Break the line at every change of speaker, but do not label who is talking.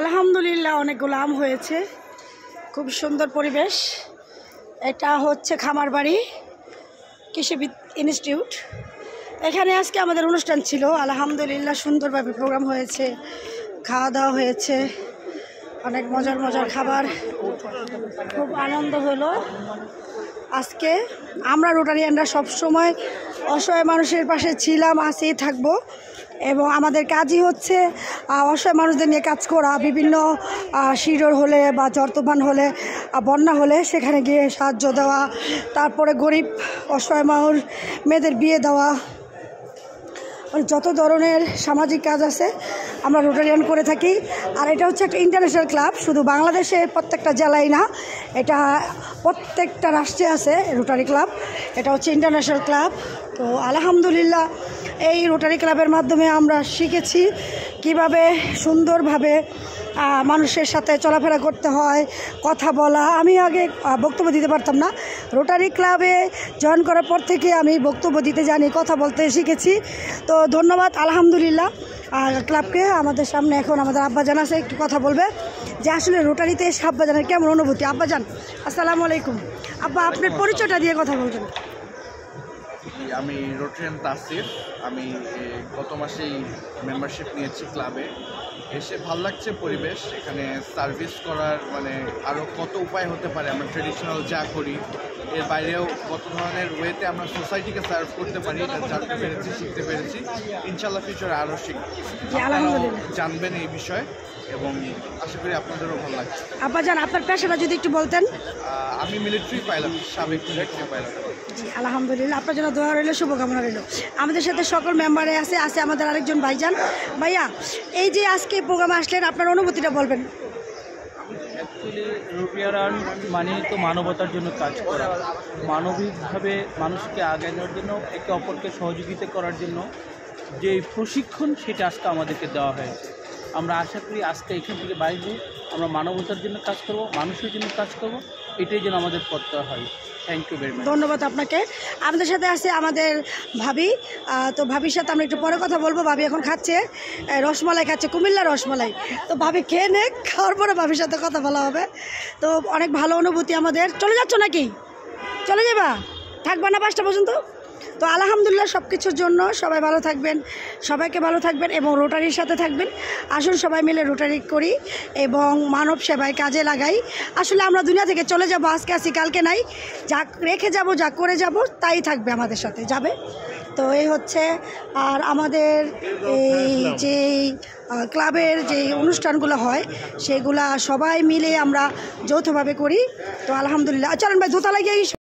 আলহামদুলিল্লাহ অনেকগুলো আম হয়েছে, খুব সুন্দর পরিবেশ। এটা হচ্ছে খামারবাড়ি কৃষি ইনস্টিটিউট। এখানে আজকে আমাদের অনুষ্ঠান ছিল। আলহামদুলিল্লাহ সুন্দরভাবে প্রোগ্রাম হয়েছে, খাওয়া দাওয়া হয়েছে, অনেক মজার মজার খাবার, খুব আনন্দ হলো। আজকে আমরা রোটারিয়ানরা সবসময় অসহায় মানুষের পাশে ছিলাম, আছেই থাকবো, এবং আমাদের কাজই হচ্ছে অসহায় মানুষদের নিয়ে কাজ করা। বিভিন্ন শিরোর হলে বা ঝড় তুফান হলে, বন্যা হলে সেখানে গিয়ে সাহায্য দেওয়া, তারপরে গরিব অসহায় মানুষ মেয়েদের বিয়ে দেওয়া, যত ধরনের সামাজিক কাজ আছে আমরা রোটারিয়ান করে থাকি। আর এটা হচ্ছে একটা ইন্টারন্যাশনাল ক্লাব, শুধু বাংলাদেশে প্রত্যেকটা জেলায় না, এটা প্রত্যেকটা রাষ্ট্রে আছে রোটারি ক্লাব। এটা হচ্ছে ইন্টারন্যাশনাল ক্লাব। তো আলহামদুলিল্লাহ এই রোটারি ক্লাবের মাধ্যমে আমরা শিখেছি কিভাবে সুন্দরভাবে মানুষের সাথে চলাফেরা করতে হয়, কথা বলা। আমি আগে বক্তব্য দিতে পারতাম না, রোটারি ক্লাবে জয়েন করার পর থেকে আমি বক্তব্য দিতে জানি, কথা বলতে শিখেছি। তো ধন্যবাদ আলহামদুলিল্লাহ ক্লাবকে। আমাদের সামনে এখন আমাদের আব্বাজান আছে, একটু কথা বলবে যে আসলে রোটারিতে এসে আব্বাজানের কেমন অনুভূতি। আব্বাজান আসসালামু আলাইকুম। আব্বা, আপনার পরিচয়টা দিয়ে কথা বলবেন।
আমি রোটারিয়ান তাসির। আমি গত মাসেই মেম্বারশিপ নিয়েছি ক্লাবে। এসে ভাল লাগছে পরিবেশ, এখানে সার্ভিস করার আরও কত উপায় হতে পারে। আমরা ট্রেডিশনাল যা করি এর বাইরেও কত ধরনের ওয়েতে আমরা সোসাইটিকে সার্ভ করতে পারি, এটা জানতে পেরেছি, শিখতে পেরেছি। ইনশাল্লাহ ফিউচারে আরও জানবেন এই বিষয়ে, এবং আশা করি আপনাদেরও ভালো লাগছে।
আব্বাজান আপনার পেশাটা যদি একটু বলতেন।
আমি মিলিটারি পাইলট, সাবেক মিলিটারি পাইলট।
জি আলহামদুলিল্লাহ, আপনার জন্য দোয়া রইল, শুভকামনা রইল। আমাদের সাথে সকল মেম্বারে আছে আমাদের আরেকজন ভাইজান। ভাইয়া, এই যে আজকে প্রোগ্রামে আসলেন, আপনার অনুভূতিটা বলবেন।
অ্যাকচুয়ালি রোটারিয়ান মানে তো মানবতার জন্য কাজ করা, মানবিকভাবে মানুষকে আগানোর জন্য, একে অপরকে সহযোগিতা করার জন্য যে প্রশিক্ষণ, সেটা আজকে আমাদেরকে দেওয়া হয়েছে। আমরা আশা করি আজকে এখান থেকে বাইরে আমরা মানবতার জন্য কাজ করব, মানুষের জন্য কাজ করব, এটাই যেন আমাদের প্রত্যয় হয়। Thank you very much.
ধন্যবাদ আপনাকে। আমাদের সাথে আছে আমাদের ভাবি। তো ভাবির সাথে আমরা একটু পরে কথা বলবো। ভাবি এখন খাচ্ছে রসমালাই, খাচ্ছে কুমিল্লার রসমালাই। তো ভাবি খেয়ে নে, খাওয়ার পরে ভাবির সাথে কথা বলা হবে। তো অনেক ভালো অনুভূতি আমাদের। চলে যাচ্ছ নাকি? চলে যাবা? থাকবা না 5টা পর্যন্ত? তো আলহামদুলিল্লাহ সব কিছুর জন্য সবাই ভালো থাকবেন, সবাইকে ভালো থাকবেন এবং রোটারির সাথে থাকবেন। আসুন সবাই মিলে রোটারি করি এবং মানব সেবায় কাজে লাগাই। আসলে আমরা দুনিয়া থেকে চলে যাব, আজকে আসি কালকে নাই। যা রেখে যাব, যা করে যাব, তাই থাকবে আমাদের সাথে, যাবে। তো এই হচ্ছে। আর আমাদের এই যে ক্লাবের যে অনুষ্ঠানগুলো হয় সেগুলা সবাই মিলে আমরা যৌথভাবে করি। তো আলহামদুলিল্লাহ। চলেন ভাই, দোতলায় গিয়ে